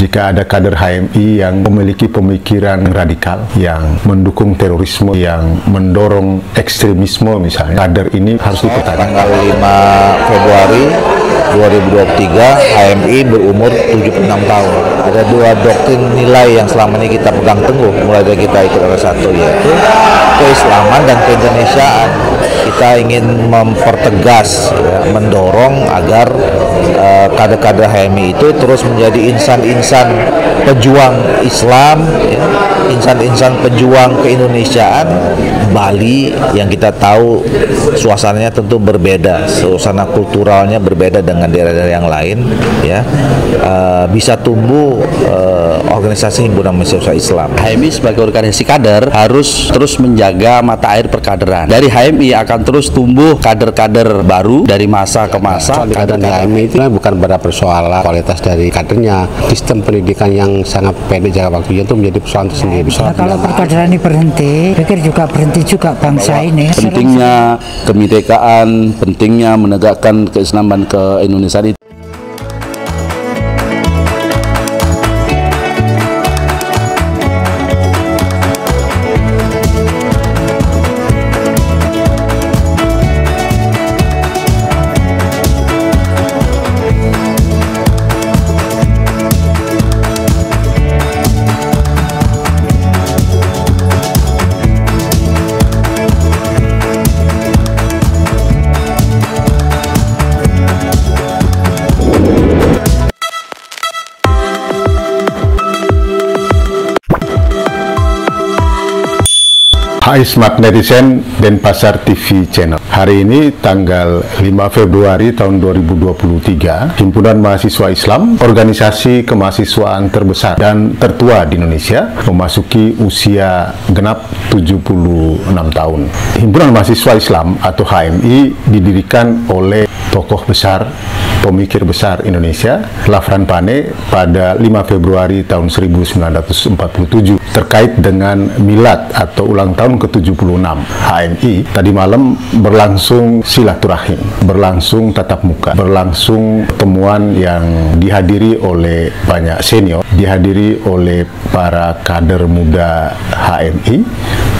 jika ada kader HMI yang memiliki pemikiran radikal, yang mendukung terorisme, yang mendorong ekstremisme misalnya, kader ini harus dipertanyakan. Tanggal 5 Februari 2023 HMI berumur 76 tahun. Ada dua doktrin nilai yang selama ini kita pegang teguh mulai dari kita ikut R1, yaitu keislaman dan keindonesiaan. Kita ingin mempertegas, mendorong agar kader-kader HMI itu terus menjadi insan-insan pejuang Islam, insan-insan pejuang keindonesiaan. Bali yang kita tahu suasananya tentu berbeda, suasana kulturalnya berbeda dengan daerah-daerah yang lain, bisa tumbuh organisasi himpunan mahasiswa Islam. HMI sebagai organisasi kader harus terus menjaga mata air perkaderan. Dari HMI akan terus tumbuh kader-kader baru dari masa ke masa. Kader HMI itu bukan pada persoalan kualitas dari kadernya, sistem pendidikan yang sangat pendek jangka waktunya itu menjadi persoalan tersendiri. Kalau perkaderan ini berhenti, pikir juga berhenti juga bangsa ini. Pentingnya kemerdekaan, pentingnya menegakkan keislaman ke Indonesia itu. Hai Smart Netizen Denpasar TV Channel. Hari ini tanggal 5 Februari tahun 2023, Himpunan Mahasiswa Islam, organisasi kemahasiswaan terbesar dan tertua di Indonesia, memasuki usia genap 76 tahun. Himpunan Mahasiswa Islam atau HMI didirikan oleh tokoh besar, pemikir besar Indonesia, Lafran Pane, pada 5 Februari tahun 1947 terkait dengan milad atau ulang tahun ke-76 HMI. Tadi malam berlangsung silaturahim, berlangsung tatap muka, berlangsung pertemuan yang dihadiri oleh banyak senior, dihadiri oleh para kader muda HMI,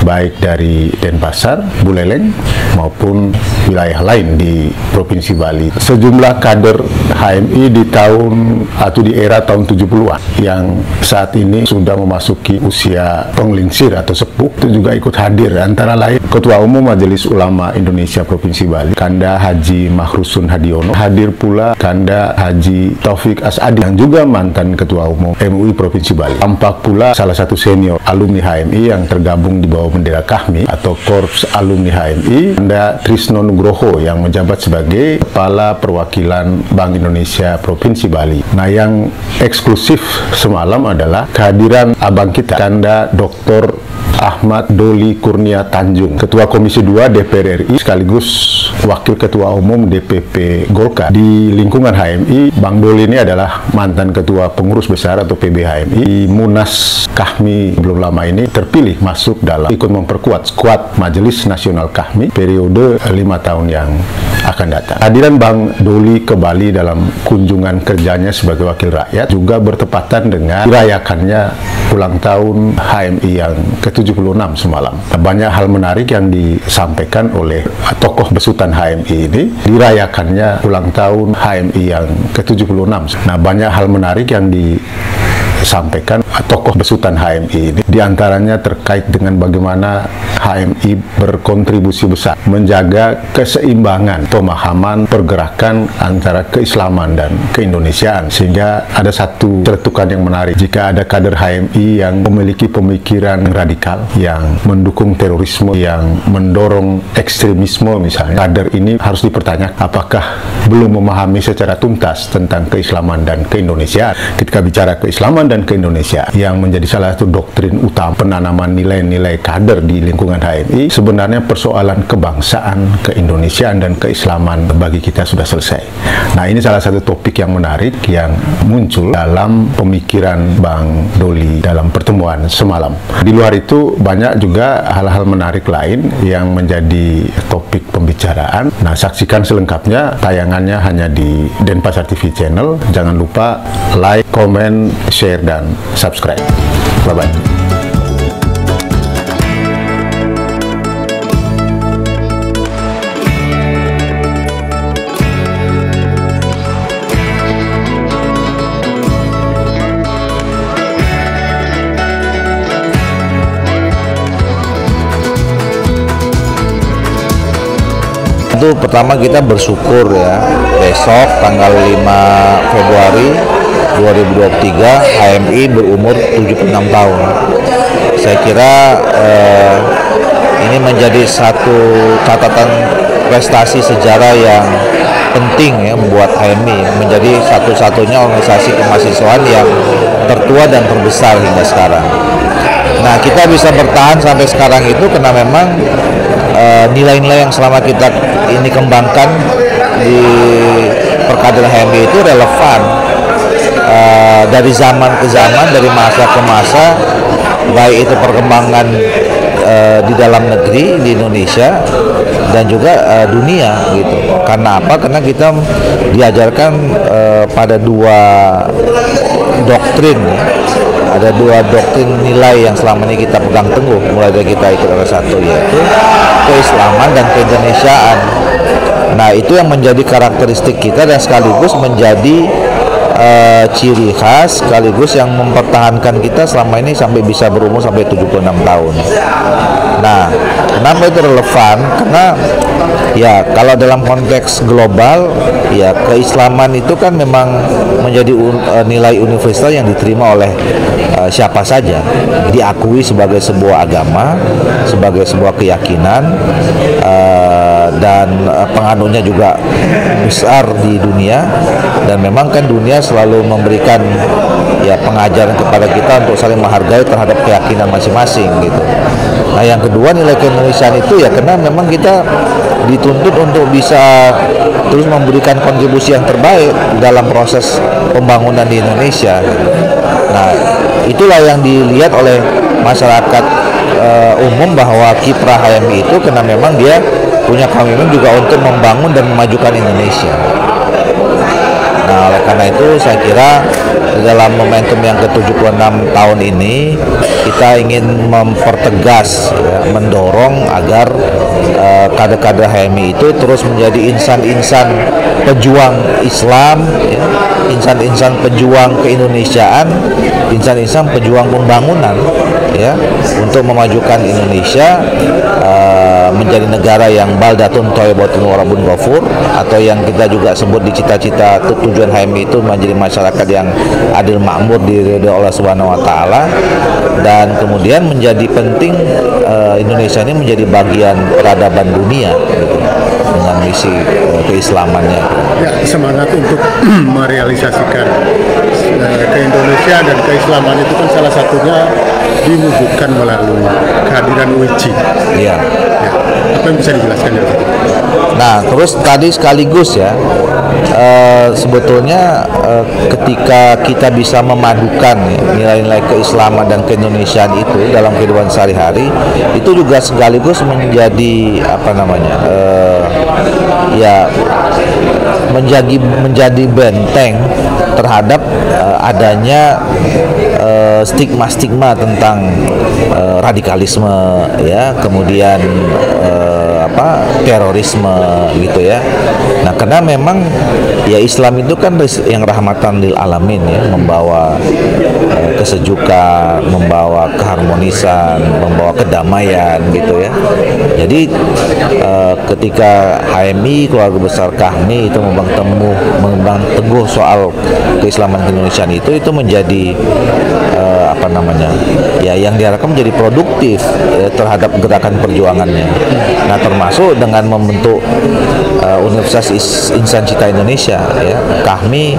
baik dari Denpasar, Buleleng, maupun wilayah lain di Provinsi Bali. Sejumlah kader HMI di tahun atau di era tahun 70-an yang saat ini sudah memasuki usia penglingsir atau sepuh itu juga ikut hadir, antara lain Ketua Umum Majelis Ulama Indonesia Provinsi Bali, Kanda Haji Mahrusun Hadiono, hadir pula Kanda Haji Taufik Asadi yang juga mantan Ketua Umum MUI Provinsi Bali. Tampak pula salah satu senior alumni HMI yang tergabung di bawah bendera KAHMI atau Korps Alumni HMI, Kanda Trisno Nugroho yang menjabat sebagai Kepala Perwakilan Bank Indonesia Provinsi Bali. Nah, yang eksklusif semalam adalah kehadiran abang kita, Kanda Dr. Ahmad Doli Kurnia Tanjung, Ketua Komisi 2 DPR RI sekaligus Wakil Ketua Umum DPP Golkar. Di lingkungan HMI, Bang Doli ini adalah mantan Ketua Pengurus Besar atau PB HMI. Di Munas KAHMI belum lama ini terpilih masuk dalam ikut memperkuat skuad Majelis Nasional KAHMI periode 5 tahun yang akan datang. Hadiran Bang Doli ke Bali dalam kunjungan kerjanya sebagai wakil rakyat juga bertepatan dengan dirayakannya ulang tahun HMI yang ke-76 semalam. Banyak hal menarik yang disampaikan oleh tokoh besutan HMI ini, dirayakannya ulang tahun HMI yang ke-76. Nah, banyak hal menarik yang disampaikan tokoh besutan HMI ini, diantaranya terkait dengan bagaimana HMI berkontribusi besar menjaga keseimbangan pemahaman pergerakan antara keislaman dan keindonesiaan, sehingga ada satu celetukan yang menarik. Jika ada kader HMI yang memiliki pemikiran radikal, yang mendukung terorisme, yang mendorong ekstremisme misalnya, kader ini harus dipertanyakan apakah belum memahami secara tuntas tentang keislaman dan keindonesiaan. Ketika bicara keislaman dan keindonesiaan yang menjadi salah satu doktrin utama penanaman nilai-nilai kader di lingkungan HMI. Sebenarnya persoalan kebangsaan, keindonesiaan dan keislaman bagi kita sudah selesai. Nah, ini salah satu topik yang menarik yang muncul dalam pemikiran Bang Doli dalam pertemuan semalam. Di luar itu banyak juga hal-hal menarik lain yang menjadi topik pembicaraan. Nah, saksikan selengkapnya, tayangannya hanya di Denpasar TV Channel. Jangan lupa like, komen, share, dan subscribe. Bye-bye. Itu pertama kita bersyukur ya, besok tanggal 5 Februari 2023 HMI berumur 76 tahun. Saya kira ini menjadi satu catatan prestasi sejarah yang penting ya buat HMI, menjadi satu-satunya organisasi kemahasiswaan yang tertua dan terbesar hingga sekarang. Nah, kita bisa bertahan sampai sekarang itu karena memang nilai-nilai yang selama kita ini kembangkan di perkaderan HMI itu relevan dari zaman ke zaman, dari masa ke masa, baik itu perkembangan di dalam negeri di Indonesia dan juga dunia gitu. Karena apa? Karena kita diajarkan pada dua doktrin ya. Ada dua doktrin nilai yang selama ini kita pegang teguh mulai dari kita ikut R1, yaitu keislaman dan keindonesiaan. Nah, itu yang menjadi karakteristik kita dan sekaligus menjadi ciri khas sekaligus yang mempertahankan kita selama ini sampai bisa berumur sampai 76 tahun. Nah, kenapa itu relevan? Karena ya kalau dalam konteks global ya keislaman itu kan memang menjadi nilai universal yang diterima oleh siapa saja, diakui sebagai sebuah agama, sebagai sebuah keyakinan, dan penganutnya juga besar di dunia. Dan memang kan dunia selalu memberikan ya pengajaran kepada kita untuk saling menghargai terhadap keyakinan masing-masing gitu. Nah, yang kedua nilai keindonesiaan itu ya karena memang kita dituntut untuk bisa terus memberikan kontribusi yang terbaik dalam proses pembangunan di Indonesia. Nah, itulah yang dilihat oleh masyarakat umum bahwa kiprah HMI itu karena memang dia punya komitmen juga untuk membangun dan memajukan Indonesia. Nah, oleh karena itu saya kira dalam momentum yang ke-76 tahun ini kita ingin mempertegas ya, mendorong agar kader-kader HMI itu terus menjadi insan-insan pejuang Islam ya, insan-insan pejuang keindonesiaan, insan-insan pejuang pembangunan ya, untuk memajukan Indonesia menjadi negara yang baldatun thayyibatun warabun ghafur, atau yang kita juga sebut di cita-cita tujuan HMI itu menjadi masyarakat yang adil makmur diridhoi Allah Subhanahu wa taala, dan kemudian menjadi penting Indonesia ini menjadi bagian peradaban dunia gitu, dengan misi keislamannya. Ya, semangat untuk merealisasikan ke-Indonesia dan keislaman itu kan salah satunya diwujudkan melalui kehadiran UIC. Iya. Ya, apa yang bisa dijelaskan dari situ? Nah, terus tadi sekaligus ya, sebetulnya ketika kita bisa memadukan nilai-nilai keislaman dan keindonesiaan itu dalam kehidupan sehari-hari, itu juga sekaligus menjadi apa namanya, ya menjadi benteng terhadap adanya stigma-stigma tentang radikalisme ya, kemudian terorisme gitu ya. Nah, karena memang ya Islam itu kan yang rahmatan lil alamin ya, membawa kesejukan, membawa keharmonisan, membawa kedamaian gitu ya. Jadi ketika HMI keluarga besar KHMI itu membangun teguh soal keislaman keindonesiaan itu menjadi ya yang diharapkan menjadi produktif terhadap gerakan perjuangannya. Nah, termasuk dengan membentuk Universitas Insan Cita Indonesia, ya. Kami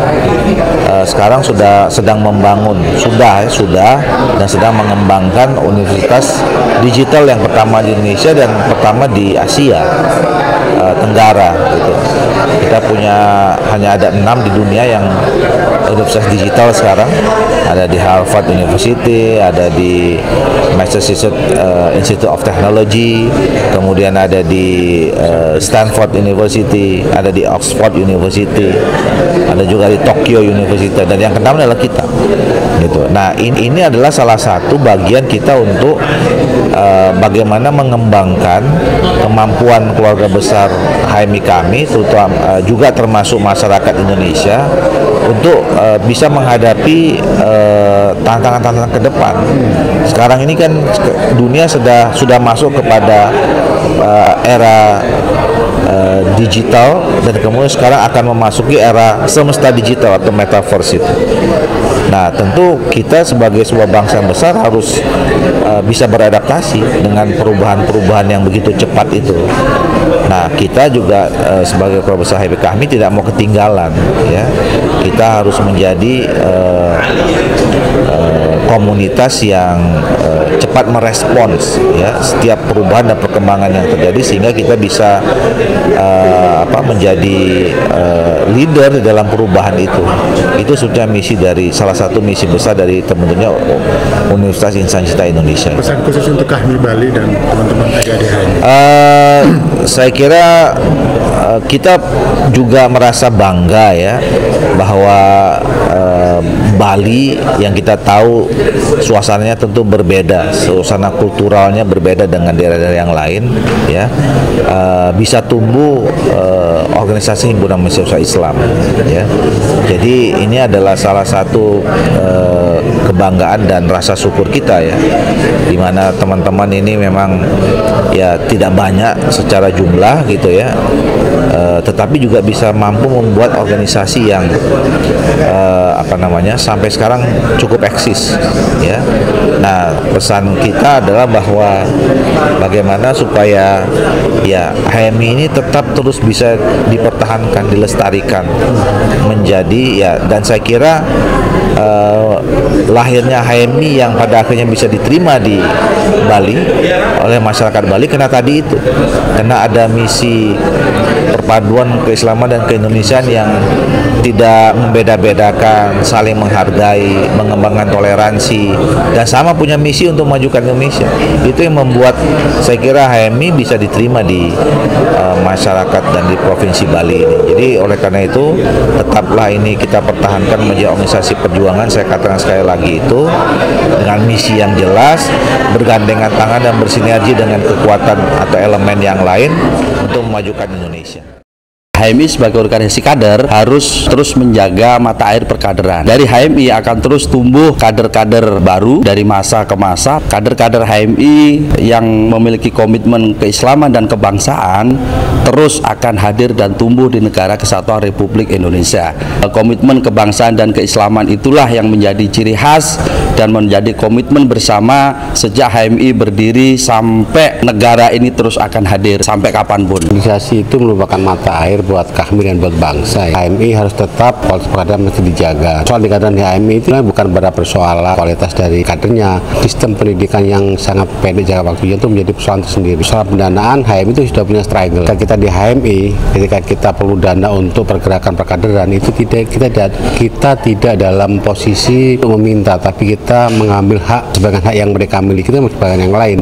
sekarang sedang membangun, sudah dan sedang mengembangkan universitas digital yang pertama di Indonesia dan pertama di Asia Tenggara, gitu. Kita hanya ada 6 di dunia yang universitas digital sekarang. Ada di Harvard University, ada di Massachusetts Institute of Technology, kemudian ada di Stanford University, ada di Oxford University, ada juga di Tokyo University, dan yang keenam adalah kita, gitu. Nah, ini adalah salah satu bagian kita untuk bagaimana mengembangkan kemampuan keluarga besar HMI kami, terutama juga termasuk masyarakat Indonesia, untuk bisa menghadapi tantangan-tantangan ke depan. Sekarang ini kan dunia sudah masuk kepada era digital, dan kemudian sekarang akan memasuki era semesta digital atau metaverse itu. Nah, tentu kita sebagai sebuah bangsa yang besar harus bisa beradaptasi dengan perubahan-perubahan yang begitu cepat itu. Nah, kita juga sebagai keluarga besar HMI kami tidak mau ketinggalan, ya. Kita harus menjadi komunitas yang cepat merespons, ya, setiap perubahan dan perkembangan yang terjadi, sehingga kita bisa menjadi leader dalam perubahan itu. Itu sudah salah satu misi besar dari terbentuknya Universitas Insan Cita Indonesia. Pesan khusus untuk KHMI Bali dan teman-teman adik-adik HMI. Saya kira kita juga merasa bangga, ya, bahwa Bali yang kita tahu suasananya tentu berbeda, suasana kulturalnya berbeda dengan daerah-daerah yang lain, ya, bisa tumbuh organisasi himpunan mahasiswa Islam, ya. Jadi ini adalah salah satu kebanggaan dan rasa syukur kita, ya, di mana teman-teman ini memang ya tidak banyak secara jumlah, gitu, ya, tetapi juga bisa mampu membuat organisasi yang sampai sekarang cukup eksis, ya. Nah, pesan kita adalah bahwa bagaimana supaya ya HMI ini tetap terus bisa dipertahankan, dilestarikan menjadi, ya, dan saya kira lahirnya HMI yang pada akhirnya bisa diterima di Bali oleh masyarakat Bali karena tadi itu, karena ada misi perpaduan keislaman dan keindonesiaan yang tidak membeda-bedakan, saling menghargai, mengembangkan toleransi, dan sama punya misi untuk memajukan Indonesia. Itu yang membuat saya kira HMI bisa diterima di masyarakat dan di Provinsi Bali ini. Jadi oleh karena itu tetaplah ini kita pertahankan menjadi organisasi perjuangan. Saya katakan sekali lagi itu dengan misi yang jelas, bergandengan tangan dan bersinergi dengan kekuatan atau elemen yang lain untuk memajukan Indonesia. HMI sebagai organisasi kader harus terus menjaga mata air perkaderan. Dari HMI akan terus tumbuh kader-kader baru dari masa ke masa. Kader-kader HMI yang memiliki komitmen keislaman dan kebangsaan terus akan hadir dan tumbuh di negara kesatuan Republik Indonesia. Komitmen kebangsaan dan keislaman itulah yang menjadi ciri khas dan menjadi komitmen bersama sejak HMI berdiri sampai negara ini terus akan hadir sampai kapanpun. Organisasi itu merupakan mata air buat KHMI dan buat bangsa. HMI harus tetap kualitas perkaderan mesti dijaga. Soal di kaderan HMI itu bukan pada persoalan kualitas dari kadernya. Sistem pendidikan yang sangat pendek jangka waktunya itu menjadi persoalan tersendiri. Soal pendanaan, HMI itu sudah punya struggle. Ketika kita di HMI, ketika kita perlu dana untuk pergerakan perkaderan, itu kita tidak dalam posisi untuk meminta, tapi kita mengambil hak sebagian hak yang mereka miliki itu sebagian yang lain.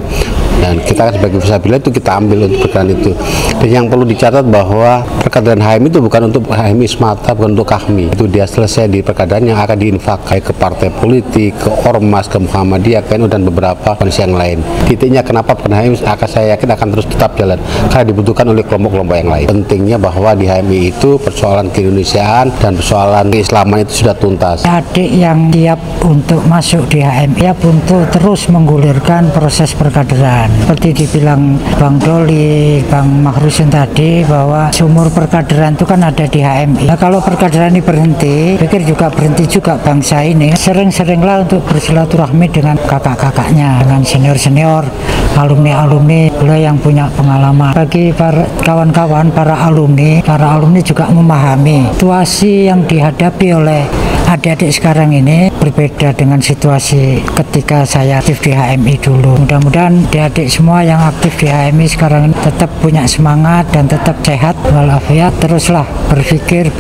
Dan kita kan sebagai fisabilillah itu kita ambil untuk perkara itu. Dan yang perlu dicatat bahwa perkaderan HMI itu bukan untuk HMI semata, bukan untuk KHMI. Itu dia selesai di perkaderan yang akan diinfakkan ke partai politik, ke Ormas, ke Muhammadiyah, ke NU dan beberapa kondisi yang lain. Titiknya kenapa perkaderan HMI saya yakin akan terus tetap jalan karena dibutuhkan oleh kelompok-kelompok yang lain. Pentingnya bahwa di HMI itu persoalan keindonesiaan dan persoalan keislaman itu sudah tuntas. Adik yang siap untuk masuk di HMI, siap untuk terus menggulirkan proses perkaderan. Seperti dibilang Bang Doli, Bang Mahrusin tadi, bahwa sumur perkaderan itu kan ada di HMI. Nah, kalau perkaderan ini berhenti, pikir juga berhenti juga bangsa ini. Sering-seringlah untuk bersilaturahmi dengan kakak-kakaknya, dengan senior-senior, alumni-alumni yang punya pengalaman. Bagi para kawan-kawan, para alumni juga memahami situasi yang dihadapi oleh adik-adik sekarang ini berbeda dengan situasi ketika saya aktif di HMI dulu. Mudah-mudahan adik-adik semua yang aktif di HMI sekarang ini tetap punya semangat dan tetap sehat walafiat, teruslah berpikir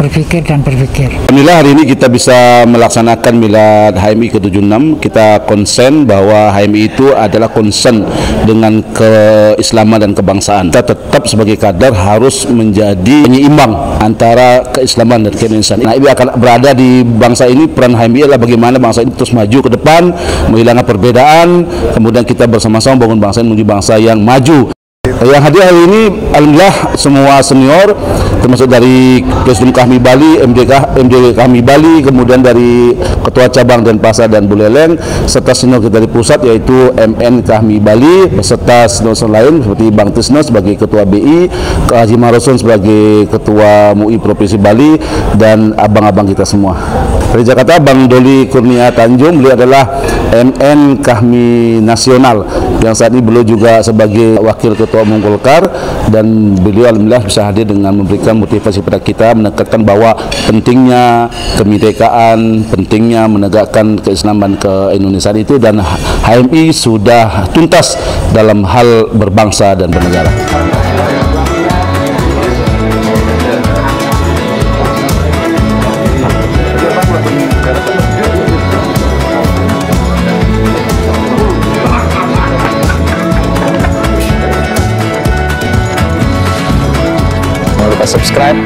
dan berpikir. Alhamdulillah hari ini kita bisa melaksanakan milad HMI ke-76. Kita konsen bahwa HMI itu adalah konsen dengan keislaman dan kebangsaan. Kita tetap sebagai kader harus menjadi penyeimbang antara keislaman dan keindonesiaan. Nah, ini akan berada di bangsa ini. Peran HMI adalah bagaimana bangsa ini terus maju ke depan, menghilangkan perbedaan, kemudian kita bersama-sama bangun bangsa ini menuju bangsa yang maju. Yang hadir hari ini alhamdulillah semua senior, termasuk dari Presiden Kahmi Bali, MD Kahmi Bali, kemudian dari Ketua Cabang Denpasar dan Buleleng, serta senior kita dari pusat yaitu MN Kahmi Bali, beserta senior lain seperti Bang Tisno sebagai Ketua BI, Haji Marosun sebagai Ketua MUI Provinsi Bali, dan abang-abang kita semua. Dari Jakarta, Bang Doli Kurnia Tanjung, beliau adalah MN Kahmi Nasional, yang saat ini beliau juga sebagai Wakil Ketua Umum Golkar, dan beliau alhamdulillah bisa hadir dengan memberikan motivasi pada kita, menekankan bahwa pentingnya kemerdekaan, pentingnya menegakkan keislaman ke-Indonesiaan itu, dan HMI sudah tuntas dalam hal berbangsa dan bernegara. Jangan lupa subscribe,